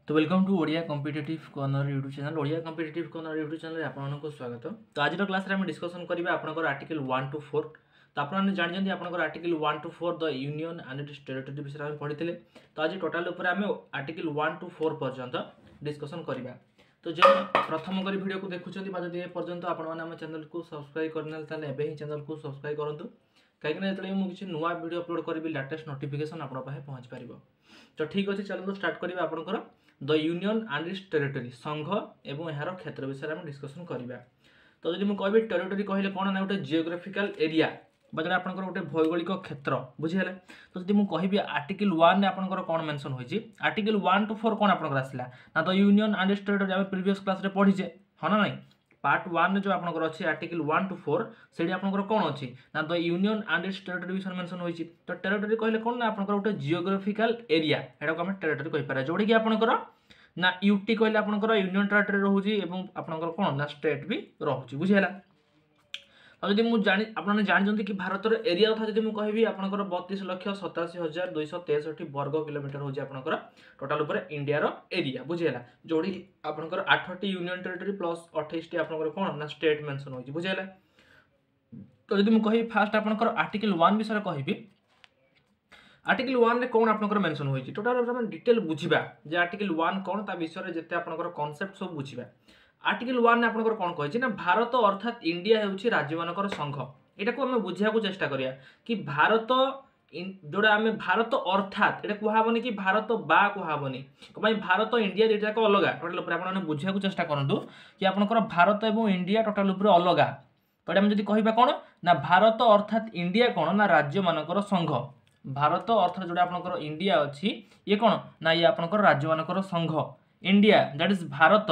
तो welcome to Odia competitive corner YouTube channel Odia competitive corner YouTube channel आपको स्वागत। तो आज क्लास में डिस्कसन करिबा आपनकर आर्टिकल 1 टू 4। तो आपने जान आपनकर article 1 to 4 the union and its territory विषय में पढ़ी। तो आज टोटाल ऊपर आम आर्टिकल 1 टू 4 पर्यंत डिस्कसन करिबा। तो जो प्रथम करी वीडियो को देखुछंती बा जदी ए पर्यंत आपण माने हम चैनल को सब्सक्राइब करनेल ताले एबे ही चैनल को सब्सक्राइब करंतु, कहीं जो मुझे नुआ वीडियो अपलोड करी लेटेस्ट नोटिफिकेशन आप पहुँच पार। तो ठीक अच्छे चलते स्टार्ट करिबा आपनकर the union and its territory संघ एवं यार क्षेत्र विषय में डिस्कसन करिबा। तो जदि मुझे कहबी टेरिटरी कहले कौन ना गोटे जियोग्राफिकल एरिया बा जोटा आपनकर गोटे भौगोलिक क्षेत्र बुझीगले। तो जदि मुझे कहबी आर्टिकल 1 ने आपनकर कौन मेंशन होइछि आर्टिकल 1 टू 4 कौन आपनकर आसला ना the union and its territory हम प्रीवियस क्लास रे पढ़ीचे हाँ ना नहीं। पार्ट 1 जो आपनकर अच्छे आर्टिकल 1 टू 4 से आपनकर कौन अच्छी ना the union and its territory विषय मेंशन होइछि। तो टेरिटरी कहले कौन ना आपनकर गोटे जियोग्राफिकल एरिया एटा को हम टेरिटरी कहि पारा जोड़ी कि आपनकर ना यूटी कहले आपनकर यूनियन टेरिटरी रहउछि एवं आपनकर कौन ना स्टेट भी रहउछि बुझियला। तो जदि मु जानि आपने जानजंती कि भारत रो एरिया था जदि मु कहबी आपनकर 32,87,263 वर्ग किलोमीटर होछि आपनकर टोटल ऊपर इंडिया रो एरिया बुझियला। जोड़ी आपनकर 8टी यूनियन टेरिटरी प्लस 28टी आपनकर कोन ना स्टेट मेंशन होछि बुझियला। तो जदि मु कहबी फास्ट आपनकर आर्टिकल 1 विषय कहबी आर्टिकल 1 रे कौन आपनकर मेंशन होइछि टोटल हम डिटेल बुझिबा जे आर्टिकल 1 कौन ता विषय रे जते आपनकर कांसेप्ट सब बुझिबा। आर्टिकल 1 ने आपनकर कौन कहिछि ना भारत अर्थात इंडिया हेउछि राज्य मानकर संघ। एटा को हम बुझिया को चेष्टा करिया कि भारत जोड़ा आम भारत अर्थात एटा कहबनी कि भारत बा कहबनी भाई भारत इंडिया दुईटा को अलग टोटल ऊपर आपन बुझिया को चेष्टा करंतु कि आपनकर भारत एवं इंडिया टोटल ऊपर अलग। तो हम जदि कहिबा कोन ना भारत अर्थात इंडिया कोन ना राज्य मानकर संघ। भारत अर्थात जोड़ा आपनकर इंडिया अच्छी ये कौन ना ये आपनकर राज्य मानकर संघ India that is Bharat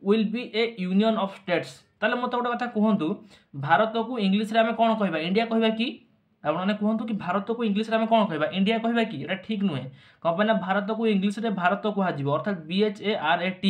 will B A union of states. ताले मत गोटे कथा कहतु भारत को इंग्लिश रे हमें कौन कहबा इंडिया कहबा कि आपने कहतु कि भारत को इंग्लिश रे हमें कौन कहबा इंडिया कहबा कि एटा ठीक नुहे कौन ना भारत को इंग्लिश रे भारत कहजिवो अर्थात BHARAT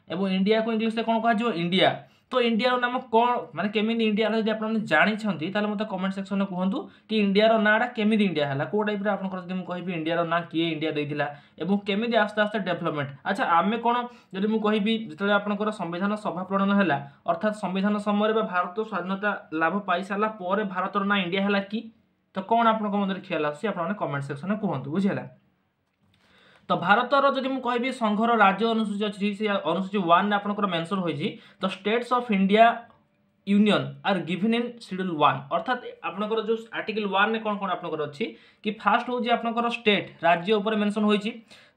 एवं इंडिया को इंग्लिश रे कौन कहजिवो इंडिया। तो इंडिया रो नाम कौन माने केमिन इंडिया रो जदि आपन जानि छंती ताले मते कमेंट सेक्शन में कहंतु कि इंडिया रो नाडा केमिन इंडिया हला को टाइप रे आपन कर जदि मु कहबी इंडिया रो ना किए इंडिया देथिला एवं केमिन आस्ते आस्ते डेवलपमेंट। अच्छा आमे कोन जदि मु कहबी जतले आपन कर संविधान सभा प्रणयन हला अर्थात संविधान समय रे भारत स्वाधीनता लाभ पाई साला परे भारत रो ना इंडिया हला कि तो कौन आपन को मन रे ख्याल आसी आपन कमेंट सेक्शन में कहंतु बुझियला। तो भारत रो जदि मु कहबी संघर राज्य अनुसूची अछि से अनुसूची 1 ने आपनकर मेंशन होइछि the states of India union are given in schedule 1 अर्थात आपनकर जो आर्टिकल 1 ने कोन कोन आपनकर अछि कि फर्स्ट हो जे आपनकर स्टेट राज्य ऊपर मेंशन होइछि।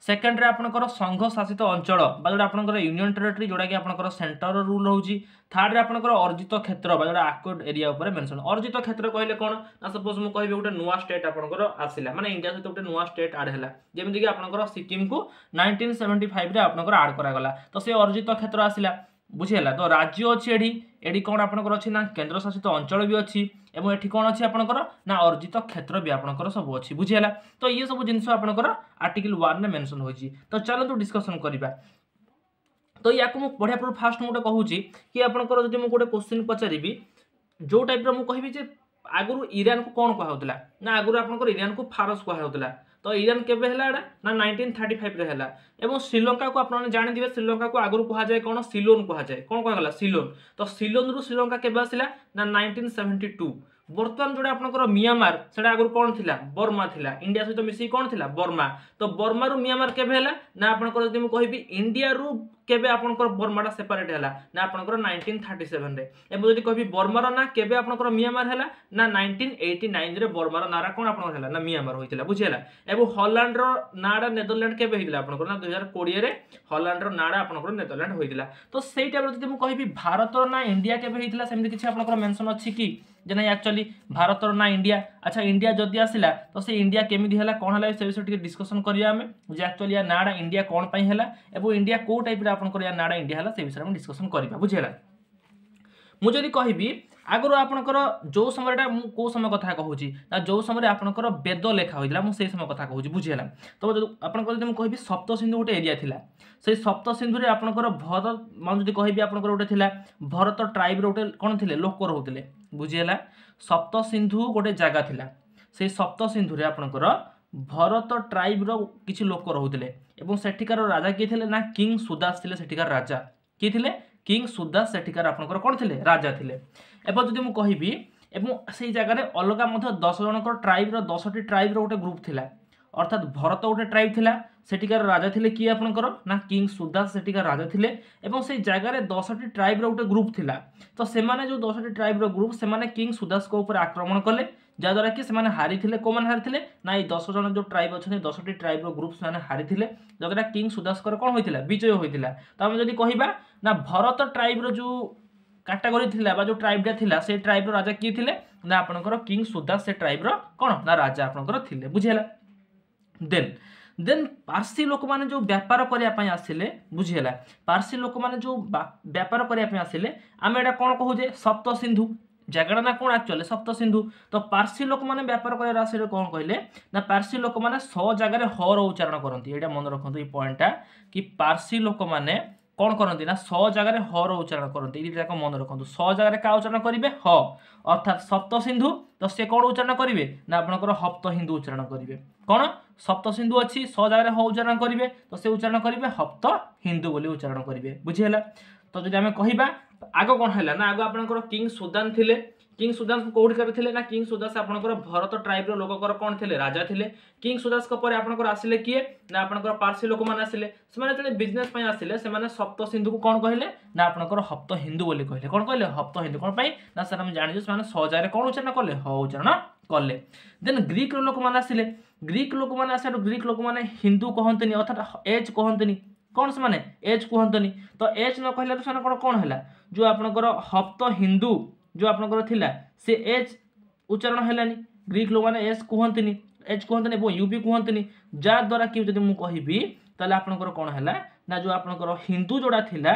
सेकंड रे आपनकर संघ शासित अंचल बा जोडा आपनकर यूनियन टेरिटरी जोडा कि आपनकर सेंटर रूल रहउछि। थर्ड रे आपनकर अर्जित क्षेत्र बा जोडा आक्वायर्ड एरिया ऊपर मेंशन अर्जित क्षेत्र कहले कोन ना सपोज मु कहबे गोटे नुवा स्टेट आपनकर आसिला माने इंडिया सहित गोटे नुवा स्टेट ऐड हैला जेमिति कि आपनकर सिक्किम को 1975 रे आपनकर ऐड करा गला तो से अर्जित क्षेत्र आसिला बुझियला। तो राज्य अछि एडी एडी कोन आपनकर अछि ना केंद्र शासित अंचल भी अछि एवं एठी कोन अछि आपनकर ना अर्जित क्षेत्र भी आपनकर सब अछि बुझियला। तो ये सब जिंस आपनकर आर्टिकल 1 ने मेंशन होइछि। तो चलो डिस्कशन करिबा। तो याकु मु पढिया पर फास्ट मु कहूची कि आपनकर जदि मु गोटे क्वेश्चन पचारिबी जो टाइप रो मु कहबी जे आगुरु ईरान को कोन कहा होतला ना आगुरु आपनकर ईरान को फारस कहा होतला। तो ईरान केबे हला ना 1935 रे हला एवं श्रीलंका को आपन जानि दिबे श्रीलंका को आगुरु कहा जाय कोन सिलोन कहा जाय कोन कहा गला सिलोन। तो सिलोन रु श्रीलंका केबे आसिला ना 1972। वर्तमान जोड़ा आपनकर म्यांमार सेटा आगुरु कोन थिला बर्मा थिला इंडिया सहित मिसी कोन थिला बर्मा। तो बर्मा रु म्यांमार केबे हला ना आपनकर जदि मु कहबी इंडिया रु केबे आपनकर बर्माटा सेपरेट हला ना आपनकर 1937 रे एबो जदि कहबी बर्मार ना केबे आपनकर म्यांमार हला ना 1989 रे बर्मार नारा कोन आपनकर हला ना म्यांमार होइतिला बुझियला। एबो हॉलैंड रो नाडा नेदरलैंड केबे हिला आपनकर ना 2020 रे हॉलैंड रो नाडा आपनकर नेदरलैंड होइतिला। तो सेई टाइम जदि मु कहबी भारत रो ना इंडिया केबे हितिला सेमि किछि आपनकर मेंशन अछि कि जे नै एक्चुअली भारत रो ना इंडिया। अच्छा इंडिया जदि आसिला तो से इंडिया केमिति हला कोन हला से विषय टिके डिस्कशन करिया हमें जे एक्चुअली या नाडा इंडिया कोन पई हला एबो इंडिया को टाइप रे आपन या नाडा इंडिया हला से विषय में डिस्कशन करिबा बुझियला। मु जदि कहबी आगरो आपनकर जो समयटा मु को समय कथा कहूची ना जो समय आपनकर वेद लेखा होइला मु से समय कथा कहूची बुझियला। तो आपनकर जदि मु कहबी सप्त सिंधु गोटे एरिया थिला से सप्त सिंधु रे आपनकर भरत मान जदि कहबी आपनकर गोटे थिला भरत ट्राइब रे गोटे कोन थिले लोक रहउतिले बुझियला। सप्त सिंधु गोटे जागा थिला से सप्त सिंधु रे आपनकर भरत ट्राइब्र किसी लोक रोते और सेठिकार राजा किए थे ना किंग सुदास थे सेठिकार राजा किए थे किंग सुदास सेठिकार आपंकर कौन थे राजा थे एवं जदि मुझे कहबी एवं से जगह अलग 10 जनकर ट्राइब्र 10टी ट्राइब्र गोटे ग्रुप थिला अर्थात भरत गोटे ट्राइब थिला सेठिकार राजा थे किए आपंकर ना किंग सुदास सेठिकार राजा थे एवं से जगह 10टी ट्राइब्र गोटे ग्रुप थिला तो सेमाने जो 10टी ट्राइब्र ग्रुप सेमाने किंग सुदास को ऊपर आक्रमण कले जहाँद्वारा कि से हारी थे कौन हारी थे ना ये 10 जन जो ट्राइब अच्छे 10टी ट्राइब्र ग्रुप से हारी थे जगह किंग सुदासकर कौन होता विजय होता तो आम जब कहवा ना भरत ट्राइब्र जो कैटेगरी थिला जो ट्राइबटा थिला से ट्राइब्र राजा किए थे ना आपंकर किंग सुदास से ट्राइब्र कौन ना राजा आपंकर थे बुझीगला देन पारसी लोक मैंने जो व्यापार करने आसिले बुझीगला पारसी लोक मैंने जो व्यापार करने आसिले आम एटा कौन कहूजे सप्त सिंधु जगह ना कौन एक्चुअली सप्त सिंधु तो पारसी लोक मैंने व्यापार कर कौन कहले ना पारसी लोक मैंने 100 जगह हर उच्चारण करती है मन रखु ये पॉइंटा कि पारसी लोक मैंने कौन करती ना 100 जगह हर उच्चारण करती ये मन रखु 100 जगह क्या उच्चारण करेंगे ह अर्थात सप्त सिंधु तो सी कौन उच्चारण करेंगे ना आपंकर हप्त हिंदू उच्चारण करेंगे कौन सप्त सिंधु अच्छी 100 जगह ह उच्चारण करेंगे तो से उच्चारण करेंगे हप्त हिंदू बोली उच्चारण करेंगे बुझीगला तो जब आम कहवा आग कौन है ना आग आपंकर किंग सुदान थे किंग सुदास कौटिकार थे ना किंग सुदास आपंकर भरत ट्राइब्र लोकर कौन थे राजा थे किंग सुदास आपंकर आसिले किए ना आपंकर पारसी लोक मैंने आसिले से बिजनेस आसिले से सप्त सिंधु को कौन कहले ना आपंकर हप्त हिंदू बोली कहले कौन कहले हप्त हिंदू कौन ना सर आम जानी से 100 जगह कौन उच्चारण कले ह उच्चारण कले देन ग्रीक लोक मैंने आसिले ग्रीक लोक मैंने आस ग्रीक लोक मैंने हिंदू कहते अर्थात एज कहते कौन से माने एज कहते तो एज न कहले तो कौन है जो आपंकर हप्त हिंदू जो आपंकर थिला से एज उच्चारण है ग्रीक लोक मैंने एज कहते यू भी कहते जहाँद्वारा कि जब मुझे कहबी ताले आपंकर कौन है ना जो आपंकर हिंदू जोड़ा थिला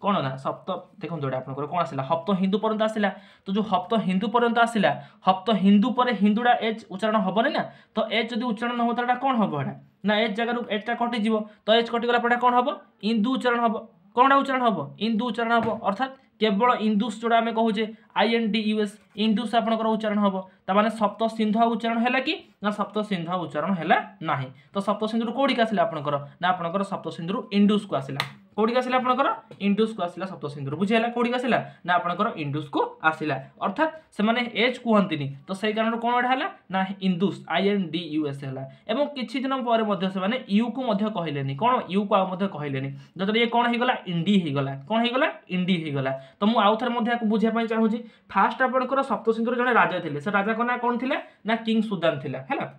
कौन ना सप्त देखो जोड़ा आपंकर कौन आसला हप्त हिंदू पर्यंत आसला तो जो हप्त हिंदू पर्यंत आसला हप्त हिंदू पर हिंदूटा एज उच्चारण हेनी ना तो एज जब उच्चारण न होता कौन हम एटा ना एज जगह एजटा कटिज तो एज कटिगला पर कौन हम इंदू उच्चारण हम कौन उच्चारण हम इंदू उच्चारण हम अर्थात केवल इंदुस जोड़ा आम कहूचे INDUS इंदुस आपंकर उच्चारण हम ताने सप्त सिंधु उच्चारण है कि ना सप्त सिंधु उच्चारण है ना तो सप्त सिंधु कौटी आसला आपंकर ना आपंकर सप्त सिंधु इंडुस को आसला कौटी आसला आपंकर इंडुस को आसला सप्त सिंधु बुझीगला कौटी आसला ना आपंकर इंडुस को आसला अर्थात से एज कहती तो सही कारण कौन है ना इंदुस INDUS है एवं किछि दिन पर से यू को कहले कौन यू को कहले जब ये कौन होगा इंडी होगा कौन होगा इंडी होगा तो मुझे आउ थे बुझापी चाहूँगी फास्ट आपंकर सप्त सिंधु जड़े राजा थे से राजा का ना कौन थे ना किंग सुदान थिला है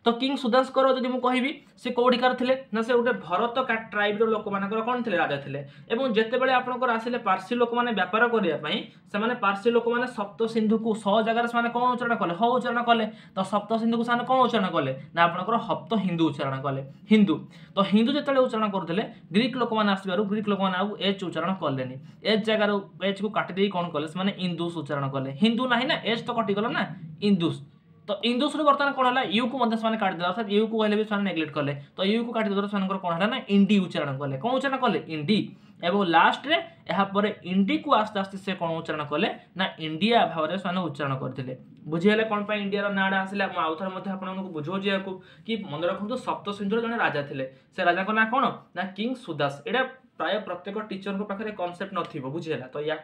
तो किंग सुदासकर जब मुझे कहबी से कौटिकार थे ना से गोटे भरत ट्राइब्र लोक मानकर कौन थे राजा थे और जितेबाला आपंकर आसिले पारसी लोक मैंने व्यापार करने से पारसी लोक मैंने सप्त सिंधु को 100 जगह से कौन उच्चारण कले ह उच्चारण कले तो सप्त सिंधु को कौन उच्चारण कले ना आपंकर हप्त हिंदू उच्चारण कले हिंदू तो हिंदू जो उच्चारण करते ग्रीक लोक मैंने आसबार ग्रीक लोक मैंने एज उच्चारण कले एज जगह एज को काटिदे कौन कले से इंदुस उच्चारण कले हिंदू ना ना एज तो कटिगला ना इंदुस तो इंदुस बर्तमान कौन है यू को काटिदे अर्थात यू को कहले भी नेग्लेक्ट कले तो यू को काटिदे कौन है ना इंडी उच्चारण कले कौन उच्चारण कले इंडी एवं लास्ट रे यहाँ इंडी को आस्ते आस्ते से कौन उच्चारण कले ना इंडिया भाव से उच्चारण करते बुझीगले कौन इंडिया नाड़ा आसला आउ थे आपको बुझाऊँ या कि मन रखु सप्त सिंधु जड़े राजा थे से राजा ना कौन ना किंग सुदास एटा प्राय प्रत्येक टीचर पाखे कनसेप्ट नथिबो बुझीगला तो या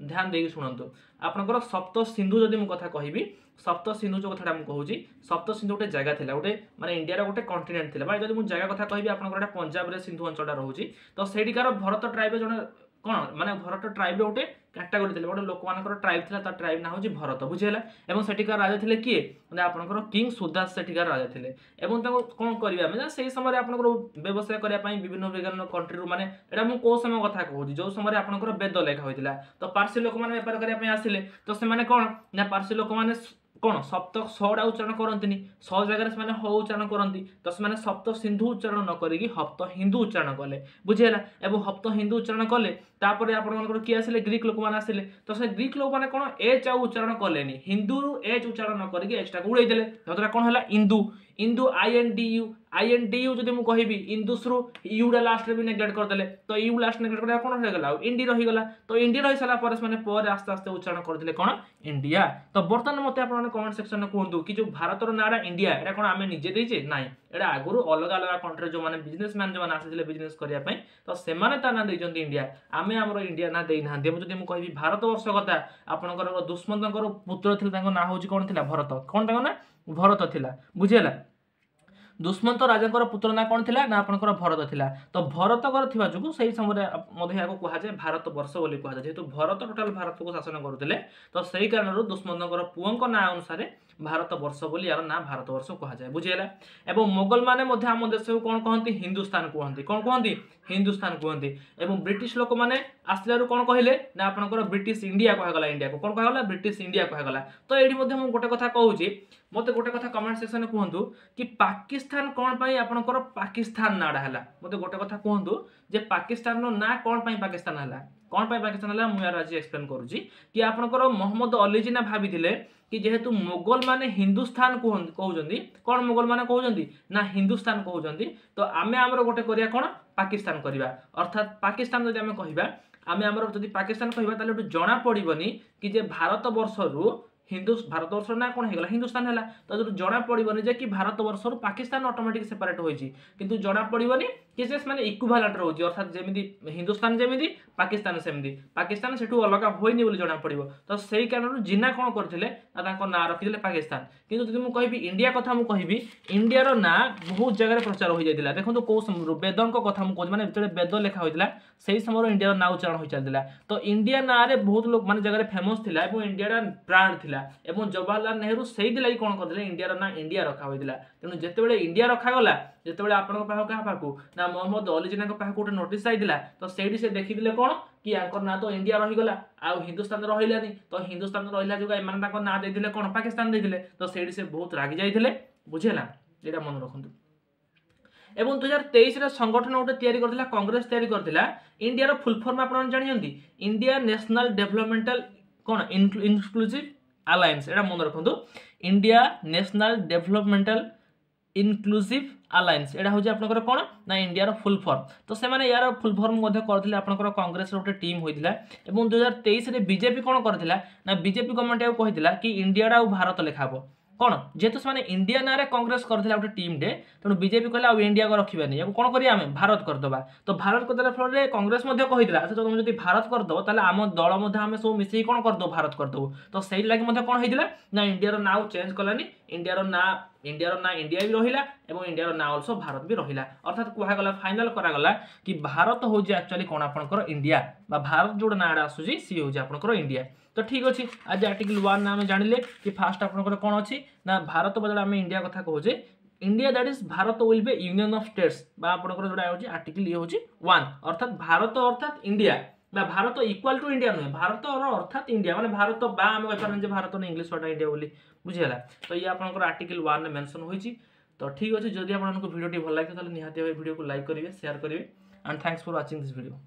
ध्यान देकी शुणु आपंकर सप्त सिंधु जदि मुझे कथा कहबी सप्त सिंधु जो कथा मुझे सप्त सिंधु गोटे जगह था गोटे माने इंडिया गोटे कंटिनेंट था जब मुझे जगह कथा कहबी आपंकर पंजाब सिंधु अंचल रोचे तो सेठिकार भरत ट्राइब जड़े कौन माने भरत ट्राइब गोटे कैटेगरी थे गोटे लोक मान ट्राइब था ट्राइब ना हूँ भरत बुझीगला और सेठिकार राजा थे किए मैंने आपंकर किंग सुदास सेठिकार राजा थे कौन करें से समय आपंकर व्यवसाय करने विभिन्न विभिन्न कंट्री माने एटा मु को समय कथा कहूँ जो समय आपंकर वेद लेखा होता तो पारसी लोक मैंने व्यापार करने आसिले तो से कौन ना पारसी लोक मैंने कौन सप्त 100टा उच्चारण करती 100 जगह से ह उच्चारण करती तो से सप्त सिंधु उच्चारण न करी हप्त हिंदू उच्चारण कले बुझीगला एवं हप्त हिंदू उच्चारण कले तापर आपनकर किए आसिले ग्रीक लोक माने आसिले तो से ग्रीक लोक माने कोन एच आ उच्चारण करलेनी हिंदू रु एच उच्चारण न करके एच टा उड़ै देले ततरा कोन हला इंदु इंदु आईएनडीयू जदि मु कहिबी इंदुस रु यू डा लास्ट रे भी नेग्लेक्ट कर देले तो यू लास्ट नेग्लेक्ट करला कोन हो गेला इंडी रही गला तो इंडी रही साला पर माने पर आस्ते आस्ते उच्चारण कर दिले कोन इंडिया तो बर्तमान मते आपन कमेंट सेक्शन में कहंतु कि जो भारत रो नाडा इंडिया एटा कोन आमे निजे देइचे नाही एटा आगुरु अलग अलग कंट्री जो माने बिजनेसमैन जो माने आसिले बिजनेस करिया पई तो से माने ता ना देइचंती इंडिया आमे हमरो इंडिया ना देइ ना देम जदि मु कहिबी भारत वर्ष कथा आपनकर दुश्मनकर पुत्र थिल तांको ना होची कोन थिला भरत कोन तांको ना भरत थिला बुझियला दुष्मंत राजा पुत्र ना कौन थिला ना आपनकर भरत थिला तो भरतकर थिबा जुगु सही समय मधे याको कहा जाय भारत वर्ष बोली कहा जाय जेतु भरत टोटल भारत को शासन करुथिले तो सही कारणरु दुष्मंतकर पुओंक ना अनुसार भारत वर्ष बोली यार ना भारत वर्ष कहा जाय बुझियला एवं मोगल माने मध्य हम देश को कोन कहंती हिंदुस्तान कहंती कोन कहंती हिंदुस्तान कहंती एवं ब्रिटिश लोक माने आसलारु कोन कहिले ना आपनकर ब्रिटिश इंडिया कहा गला इंडिया को कोन कहा गला ब्रिटिश इंडिया कहा गला तो एडी मध्य हम गोटे कथा कहूची मते गोटे कथा कमेंट सेक्शन में कहंतु कि पाकिस्तान कोन पई आपनकर पाकिस्तान नाडा हला मते गोटे कथा कहंतु जे पाकिस्तान नो ना कोन पई पाकिस्तान हला कोन पई पाकिस्तान हला मु यार आज एक्सप्लेन करूची कि आपनकर मोहम्मद अली जिना भाबिथिले कि जेहेतु मोगल माने हिंदुस्तान कहउजंदी कोन मोगल माने कहउजंदी ना हिंदुस्तान कहउजंदी तो आमे हमरो गोटे करिया कोन पाकिस्तान करिवा अर्थात पाकिस्तान जदि आमे कहिबा आमे हमरो जदि पाकिस्तान कहिबा ताले जणा पड़िबनी कि जे भारत वर्षरु भारत वर्ष ना कौन होगा हिंदुस्तान है तो जो जना पड़ोनी जे कि भारत वर्ष पाकिस्तान ऑटोमेटिक सेपरेट होइछि किंतु जना पड़ोनी कि जे माने इक्विवेलेंट रहउछि अर्थात जेमिति हिंदुस्तान जेमिति पाकिस्तान सेमिति पाकिस्तान सेठु अलग होइनि बोली जना पड़िबो तो सेही कारण जिना कोन करथिले ना तांको ना रखिले पाकिस्तान किंतु जदि मु कहिबी इंडिया कथा मु कहिबी इंडिया रो ना बहुत जगह रे प्रचार होई जायतिला देखंतु को वेदन को कथा मु कहै माने जेते वेद लेखा होइतिला सेही समय इंडिया रो ना उच्चारण होई चलतिला तो इंडिया ना रे बहुत लोग माने जगह रे फेमस थिला एवं इंडिया रा ब्रांड थिला एवं जवाहरलाल नेहरू सेही दिलाई कोन करथिले इंडिया रो ना इंडिया रखा होइतिला तेनु जेते बेले इंडिया रखा गला जेते बेले आपन पाखो कहा पाखो ना मोहम्मद अली जिना को पाखो गोटे नोटिस आइदिला तो सेठी से देखिदिले कोन कि आंकर ना तो इंडिया रही गला आ हिंदुस्तान रहिलानी तो हिंदुस्तान रहिला जुगा एमान ताको ना देदिले कोन पाकिस्तान देदिले तो सेठी से बहुत रागी जाइथिले बुझेला एटा मन रखंतु एवं 2023 रे संगठन उठे तयारी करथिला कांग्रेस तयारी करथिला इंडिया रो फुल फॉर्म आपन जानियंती इंडिया नेशनल डेवलपमेंटल कोन इंक्लूसिव अलायंस एटा मन रखंतु India National Developmental Inclusive Alliance एटा होजे आपनकर कोन ना इंडिया रो फुल फॉर्म तो से माने यार फुल फॉर्म मध्ये करथिले आपनकर कांग्रेस रो उठे टीम होइतिला एवं 2023 रे बीजेपी कोन करथिला ना बीजेपी गवर्नमेंट या कहितिला कि इंडिया रा भारत लेखाबो कोन जेतु माने इंडिया नारे कांग्रेस करथिला उठे टीम डे तनु बीजेपी कहला आ इंडिया को रखिबानी याको कोन करिया हमें भारत कर दबा तो भारत को देला फल रे कांग्रेस मध्ये कहितला अच्छा तो तुम जदि भारत कर दबो ताले आम दल मध्ये हमें सब मिसई कोन कर दो भारत कर दो तो सही लागि मध्ये कोन हेदिला ना इंडिया रो नाउ चेंज करलानी इंडिया रो ना इंडिया भी रहिला एवं इंडिया रो ना आल्सो भारत भी रहिला अर्थात कुहा गला फाइनल करा गला कि भारत हो जे एक्चुअली कोन आपनकर इंडिया बा भारत जोड नाडा आसुजी सी हो जे आपनकर इंडिया तो ठीक अछि आज आर्टिकल 1 ना हम जानिले कि फास्ट आपनकर कोन अछि ना भारत बदला हम इंडिया कथा कहूजे India that is Bharat will be union of states बा आपनकर जोडा होछि आर्टिकल ये होछि 1 अर्थात भारत अर्थात इंडिया बा भारत इक्वल टू इंडिया नुहे भारत अर्थात इंडिया माने भारत बा हम कहपारन जे भारत ने इंग्लिश वाटा इंडिया बोली बुझियला तो ये आपनकर आर्टिकल 1 ने मेंशन होइछि तो ठीक अछि जदि आपनको वीडियो टी भल लागे ताले निहाती वीडियो को लाइक करिवे शेयर करिवे and thanks for watching this video.